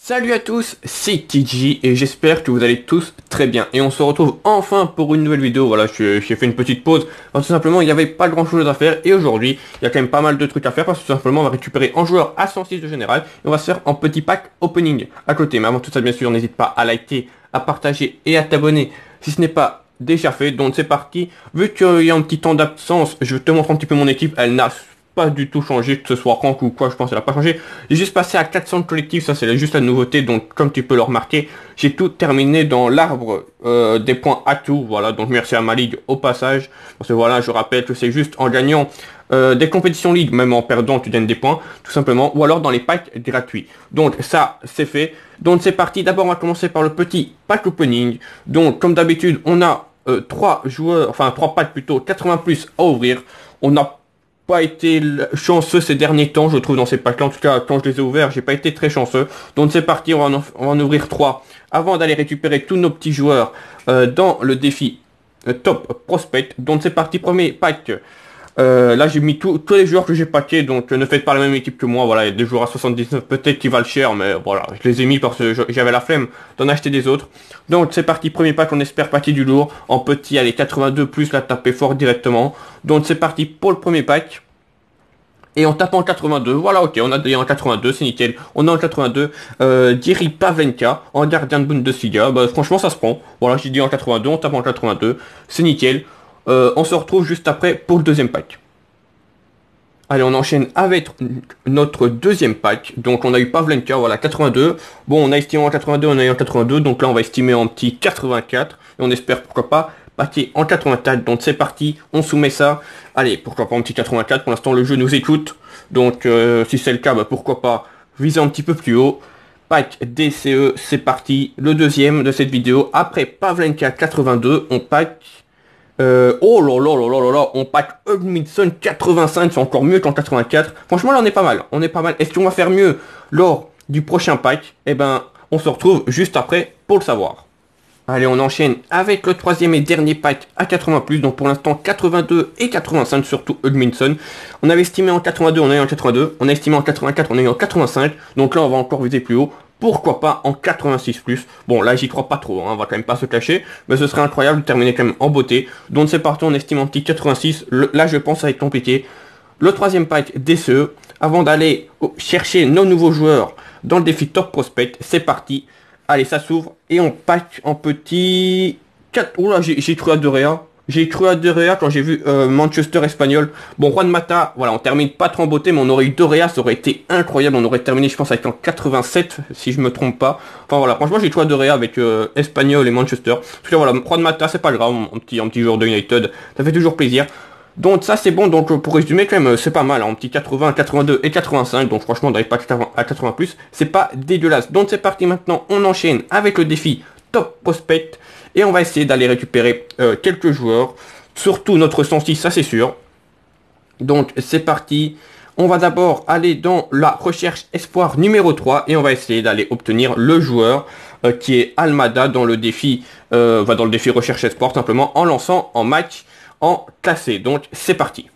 Salut à tous, c'est TG et j'espère que vous allez tous très bien. Et on se retrouve enfin pour une nouvelle vidéo. Voilà, j'ai fait une petite pause parce que tout simplement il n'y avait pas grand chose à faire. Et aujourd'hui, il y a quand même pas mal de trucs à faire parce que tout simplement on va récupérer un joueur à 106 de général. Et on va se faire un petit pack opening à côté. Mais avant tout ça, bien sûr, n'hésite pas à liker, à partager et à t'abonner si ce n'est pas déjà fait. Donc c'est parti. Vu qu'il y a un petit temps d'absence, je te montre un petit peu mon équipe. Elle n'a pas du tout changé, que ce soit rank ou quoi, je pense qu'elle a pas changé. J'ai juste passé à 400 collectifs, ça c'est juste la nouveauté, donc comme tu peux le remarquer, j'ai tout terminé dans l'arbre des points à tout, voilà, donc merci à ma ligue au passage, parce que voilà, je rappelle que c'est juste en gagnant des compétitions ligue, même en perdant tu gagnes des points, tout simplement, ou alors dans les packs gratuits. Donc ça, c'est fait. Donc c'est parti, d'abord on va commencer par le petit pack opening. Donc comme d'habitude, on a 3 joueurs, enfin 3 packs plutôt, 80 plus à ouvrir. On a pas été chanceux ces derniers temps, je trouve, dans ces packs là. En tout cas, quand je les ai ouverts, j'ai pas été très chanceux. Donc c'est parti, on va en ouvrir 3 avant d'aller récupérer tous nos petits joueurs dans le défi Top Prospect. Donc c'est parti, premier pack. Là j'ai mis tous les joueurs que j'ai packés, donc ne faites pas la même équipe que moi. Voilà, il y a des joueurs à 79 peut-être qui valent cher, mais voilà, je les ai mis parce que j'avais la flemme d'en acheter des autres. Donc c'est parti, premier pack, on espère packer du lourd. En petit, allez, 82 plus, la taper fort directement. Donc c'est parti pour le premier pack. Et en tapant 82, voilà, ok, on a déjà en 82, c'est nickel. On a en 82, Diri Pavlenka, en gardien de Bundesliga. Bah, franchement, ça se prend. Voilà, j'ai dit en 82, on tape en 82, c'est nickel. On se retrouve juste après pour le deuxième pack. Allez, on enchaîne avec notre deuxième pack. Donc, on a eu Pavlenka, voilà, 82. Bon, on a estimé en 82, on a eu en 82. Donc là, on va estimer en petit 84. Et on espère, pourquoi pas, paquet en 84. Donc, c'est parti. On soumet ça. Allez, pourquoi pas un petit 84. Pour l'instant, le jeu nous écoute. Donc, si c'est le cas, bah, pourquoi pas viser un petit peu plus haut. Pack DCE, c'est parti. Le deuxième de cette vidéo. Après Pavlenka 82, on pack... oh là là là là là là, on pack Hugminson 85, c'est encore mieux qu'en 84. Franchement là on est pas mal, on est pas mal. Est-ce qu'on va faire mieux lors du prochain pack? Eh ben, on se retrouve juste après pour le savoir. Allez, on enchaîne avec le troisième et dernier pack à 80+, donc pour l'instant 82 et 85, surtout Hugminson. On avait estimé en 82, on a eu en 82, on a estimé en 84, on a eu en 85, donc là on va encore viser plus haut. Pourquoi pas en 86+. Bon, là, j'y crois pas trop, hein, on va quand même pas se cacher. Mais ce serait incroyable de terminer quand même en beauté. Donc c'est parti, on estime un petit 86. Là, je pense, ça va être compliqué. Le troisième pack DCE. Avant d'aller chercher nos nouveaux joueurs dans le défi Top Prospect, c'est parti. Allez, ça s'ouvre. Et on pack en petit... 4... Oula, j'ai cru à De Gea. J'ai cru à De Gea quand j'ai vu Manchester espagnol. Bon, Juan Mata, voilà, on termine pas trop en beauté, mais on aurait eu De Gea, ça aurait été incroyable. On aurait terminé, je pense, avec en 87, si je me trompe pas. Enfin voilà, franchement, j'ai cru à De Gea avec Espagnol et Manchester. En tout cas, voilà, Juan Mata, c'est pas grave, un petit joueur de United, ça fait toujours plaisir. Donc ça c'est bon, donc pour résumer quand même c'est pas mal, hein, un petit 80, 82 et 85, donc franchement d'aller pas à 80+, c'est pas dégueulasse. Donc c'est parti maintenant, on enchaîne avec le défi Top Prospect, et on va essayer d'aller récupérer quelques joueurs, surtout notre 106, ça c'est sûr. Donc c'est parti, on va d'abord aller dans la recherche espoir numéro 3, et on va essayer d'aller obtenir le joueur qui est Almada dans le défi, dans le défi recherche espoir, simplement en lançant en match en classé. Donc c'est parti.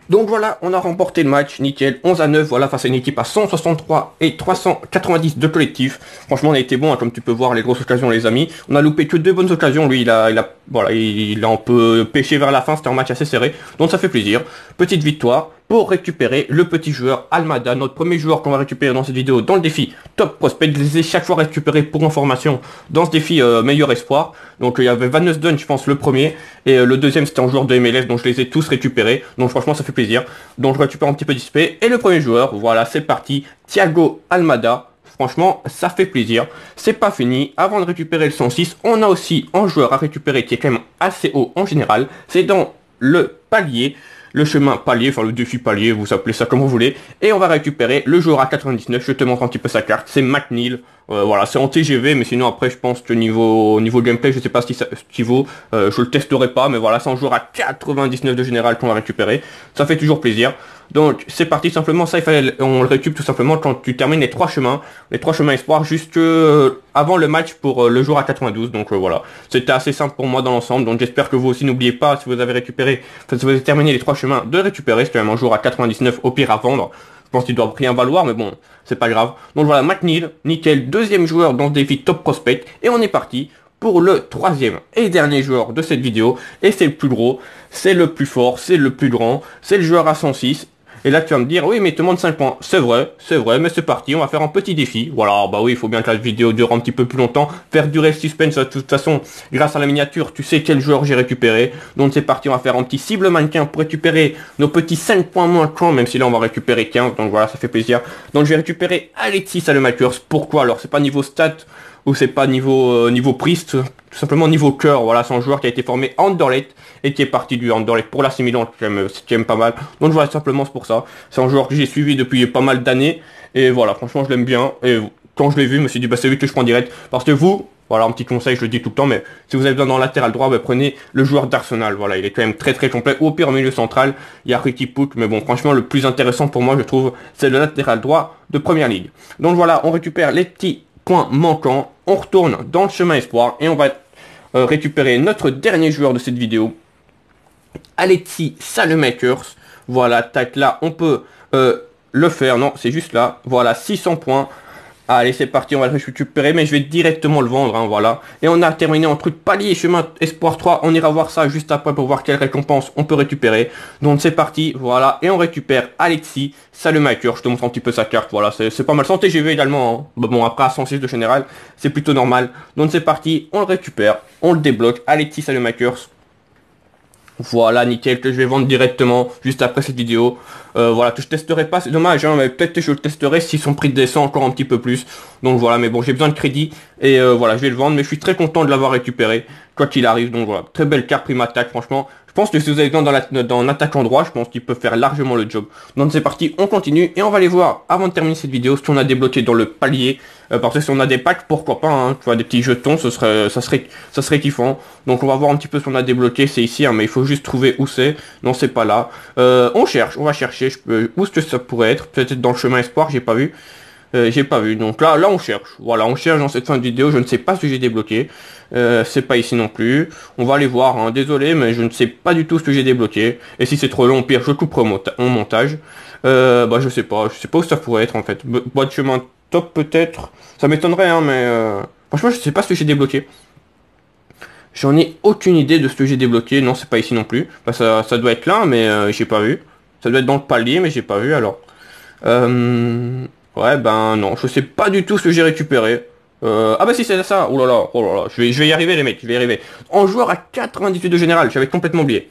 Donc voilà, on a remporté le match, nickel, 11-9, voilà, face à une équipe à 163 et 390 de collectif. Franchement, on a été bon, hein, comme tu peux voir, les grosses occasions, les amis. On a loupé que 2 bonnes occasions, lui, il a un peu pêché vers la fin, c'était un match assez serré, donc ça fait plaisir. Petite victoire pour récupérer le petit joueur Almada, notre premier joueur qu'on va récupérer dans cette vidéo dans le défi Top Prospect. Je les ai chaque fois récupérés pour information dans ce défi meilleur espoir. Donc il y avait Van Neusden, je pense, le premier, et le deuxième c'était un joueur de MLS, donc je les ai tous récupérés. Donc franchement ça fait plaisir. Donc je récupère un petit peu d'XP. Et le premier joueur, voilà, c'est parti, Thiago Almada. Franchement, ça fait plaisir. C'est pas fini. Avant de récupérer le 106, on a aussi un joueur à récupérer qui est quand même assez haut en général. C'est dans le palier. Le chemin palier, enfin le défi palier, vous appelez ça comme vous voulez. Et on va récupérer le joueur à 99, je te montre un petit peu sa carte, c'est McNeil. Voilà, c'est en TGV, mais sinon après je pense que niveau gameplay, je sais pas ce qu'il vaut. Je le testerai pas, mais voilà, c'est un joueur à 99 de général qu'on va récupérer. Ça fait toujours plaisir. Donc c'est parti, simplement ça, on le récupère tout simplement quand tu termines les 3 chemins espoir, juste avant le match pour le jour à 92. Donc voilà, c'était assez simple pour moi dans l'ensemble, donc j'espère que vous aussi n'oubliez pas, si vous avez récupéré, si vous avez terminé les 3 chemins, de récupérer, c'est quand même un jour à 99, au pire à vendre. Je pense qu'il doit rien valoir, mais bon, c'est pas grave. Donc voilà, McNeil, nickel, deuxième joueur dans ce défi Top Prospect. Et on est parti pour le troisième et dernier joueur de cette vidéo. Et c'est le plus gros, c'est le plus fort, c'est le plus grand, c'est le joueur à 106. Et là tu vas me dire, oui mais il te demande 5 points. C'est vrai, mais c'est parti, on va faire un petit défi. Voilà, bah oui, il faut bien que la vidéo dure un petit peu plus longtemps. Faire durer le suspense, de toute façon, grâce à la miniature, tu sais quel joueur j'ai récupéré. Donc c'est parti, on va faire un petit cible mannequin pour récupérer nos petits 5 points manquants, même si là on va récupérer 15, donc voilà, ça fait plaisir. Donc je vais récupérer Alexis Salemakers. Pourquoi? Alors c'est pas niveau stat, ou c'est pas niveau priest, tout simplement niveau cœur. Voilà, c'est un joueur qui a été formé en Anderlecht et qui est parti du Anderlecht pour l'AC Milan, qui aime pas mal. Donc voilà, simplement c'est pour ça. C'est un joueur que j'ai suivi depuis pas mal d'années et voilà, franchement je l'aime bien. Et quand je l'ai vu, je me suis dit bah c'est lui que je prends direct, parce que vous, voilà un petit conseil, je le dis tout le temps, mais si vous avez besoin dans le latéral droit, bah, prenez le joueur d'Arsenal. Voilà, il est quand même très complet. Au pire, au milieu central, il y a Ricky Puck, mais bon, franchement le plus intéressant pour moi, je trouve, c'est le latéral droit de Première Ligue. Donc voilà, on récupère les petits points manquants, on retourne dans le chemin espoir et on va récupérer notre dernier joueur de cette vidéo, Alexis Salemakers. Voilà, tac, là on peut le faire, non c'est juste là, voilà 600 points. Allez c'est parti, on va le récupérer, mais je vais directement le vendre, hein, voilà. Et on a terminé en truc palier chemin espoir 3, on ira voir ça juste après pour voir quelle récompense on peut récupérer. Donc c'est parti, voilà, et on récupère Alexis Salemakers. Je te montre un petit peu sa carte, voilà, c'est pas mal. Sans TGV également, hein. Bon après à 106 de général, c'est plutôt normal. Donc c'est parti, on le récupère, on le débloque, Alexis Salemakers. Voilà, nickel, que je vais vendre directement juste après cette vidéo. Voilà, que je testerai pas, c'est dommage, hein, mais peut-être que je le testerai si son prix descend encore un petit peu plus. Donc voilà, mais bon, j'ai besoin de crédit et voilà, je vais le vendre, mais je suis très content de l'avoir récupéré, quoi qu'il arrive. Donc voilà, très belle carte prime attaque, franchement. Je pense que si vous avez besoin dans l'attaquant droit, je pense qu'il peut faire largement le job. Donc c'est parti, on continue et on va aller voir, avant de terminer cette vidéo, ce qu'on a débloqué dans le palier. Parce que si on a des packs, pourquoi pas, hein, tu vois, des petits jetons, ça serait kiffant. Donc on va voir un petit peu ce qu'on a débloqué, c'est ici, hein, mais il faut juste trouver où c'est. Non, c'est pas là. On va chercher, où est-ce que ça pourrait être? Peut-être dans le chemin espoir, j'ai pas vu. Donc là on cherche. Voilà, on cherche dans cette fin de vidéo. Je ne sais pas ce que j'ai débloqué. C'est pas ici non plus. On va aller voir, hein. Désolé, mais je ne sais pas du tout ce que j'ai débloqué. Et si c'est trop long, au pire, je couperai en montage. Bah je sais pas où ça pourrait être en fait. Boîte de chemin top peut-être. Ça m'étonnerait, hein, mais franchement, je sais pas ce que j'ai débloqué. J'en ai aucune idée de ce que j'ai débloqué. Non, c'est pas ici non plus. Bah, ça doit être là, mais j'ai pas vu. Ça doit être dans le palier, mais j'ai pas vu alors. Ouais, ben non, je sais pas du tout ce que j'ai récupéré. Ah bah si c'est ça, oh là là, je vais y arriver les mecs, je vais y arriver. En joueur à 98 de général, j'avais complètement oublié.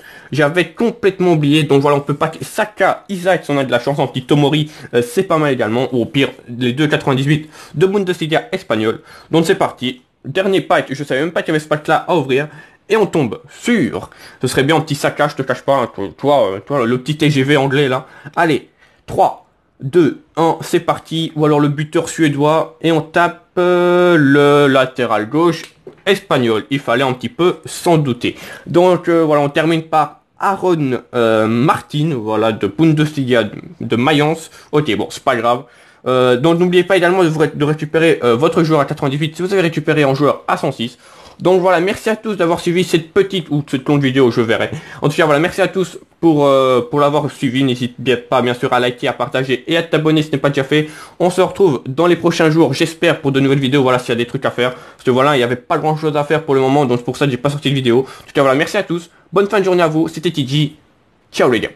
Donc voilà, on peut pas... Saka, Isaac, si on a de la chance, en petit Tomori, c'est pas mal également. Ou au pire, les deux 98 de Bundesliga espagnol. Donc c'est parti. Dernier pack, je savais même pas qu'il y avait ce pack là à ouvrir. Et on tombe sur... Ce serait bien un petit Saka, je te cache pas, hein, toi, le petit TGV anglais là. Allez, 3, 2, 1, c'est parti. Ou alors le buteur suédois. Et on tape le latéral gauche espagnol. Il fallait un petit peu s'en douter. Donc voilà, on termine par Aaron Martin. Voilà, de Bundesliga de Mayence. Ok, bon, c'est pas grave. Donc n'oubliez pas également de récupérer votre joueur à 98 si vous avez récupéré un joueur à 106. Donc voilà, merci à tous d'avoir suivi cette petite ou cette longue vidéo, je verrai. En tout cas, voilà, merci à tous pour l'avoir suivi. N'hésitez pas, bien sûr, à liker, à partager et à t'abonner si ce n'est pas déjà fait. On se retrouve dans les prochains jours, j'espère, pour de nouvelles vidéos. Voilà, s'il y a des trucs à faire. Parce que voilà, il n'y avait pas grand chose à faire pour le moment, donc c'est pour ça que j'ai pas sorti de vidéo. En tout cas, voilà, merci à tous. Bonne fin de journée à vous. C'était TG. Ciao les gars.